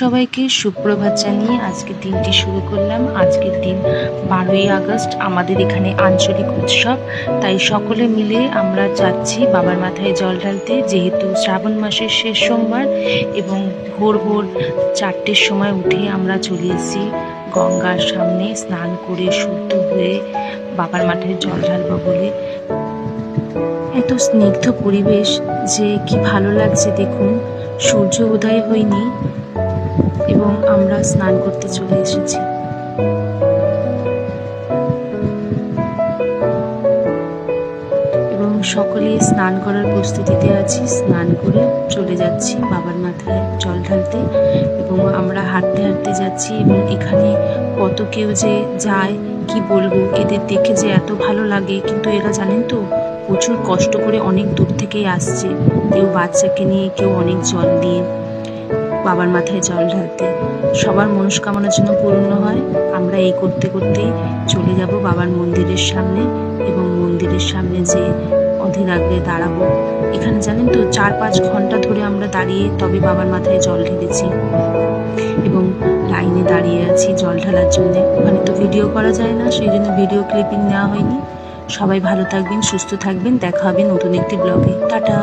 সবাইকে সুপ্রভাত জানিয়ে আজকের দিনটি শুরু করলাম। আজকের দিন 12ই আগস্ট, আমাদের এখানে আঞ্চলিক উৎসব, তাই সকলে মিলে আমরা যাচ্ছি বাবার মাথায় জল ঢালতে। যেহেতু শ্রাবণ মাসের শেষ সোমবার এবং ভোর ভোর 4টের সময় উঠে আমরা চলে এসেছি গঙ্গার সামনে, স্নান করে শুদ্ধ হয়ে বাবার মাথায় জল ঢালবো বলে। এত স্নিগ্ধ পরিবেশ যে কি ভালো লাগছে দেখুন। সূর্য উদয় হয়নি এবং আমরা স্নান করতে চলে এসেছি। এবং সকলে স্নান করার প্রস্তুতিতে আছি, স্নান করে চলে যাচ্ছি বাবার মাথায় জল ঢালতে। এবং আমরা হাঁটতে হাঁটতে যাচ্ছি এবং এখানে কত কেউ যে যায় কি বলবো, এদের দেখে যে এত ভালো লাগে। কিন্তু এরা জানেন তো প্রচুর কষ্ট করে অনেক দূর থেকেই আসছে, কেউ বাচ্চাকে নিয়ে, কেউ অনেক জল দিয়ে বাবার মাথায় জল ঢালতে। সবার মনস্কামনার জন্য পূর্ণ হয়। আমরা এই করতে করতেই চলে যাব বাবার মন্দিরের সামনে এবং মন্দিরের সামনে যে অধীর আগ্রহে দাঁড়াবো। এখানে জানেন তো 4-5 ঘন্টা ধরে আমরা দাঁড়িয়ে তবে বাবার মাথায় জল ঢেলেছি এবং লাইনে দাঁড়িয়ে আছি জল ঢালার জন্য। ওখানে তো ভিডিও করা যায় না, সেই জন্য ভিডিও ক্লিপিং নেওয়া হয়নি। সবাই ভালো থাকবেন, সুস্থ থাকবেন, দেখা হবে নতুন একটি ব্লগে। টাটা।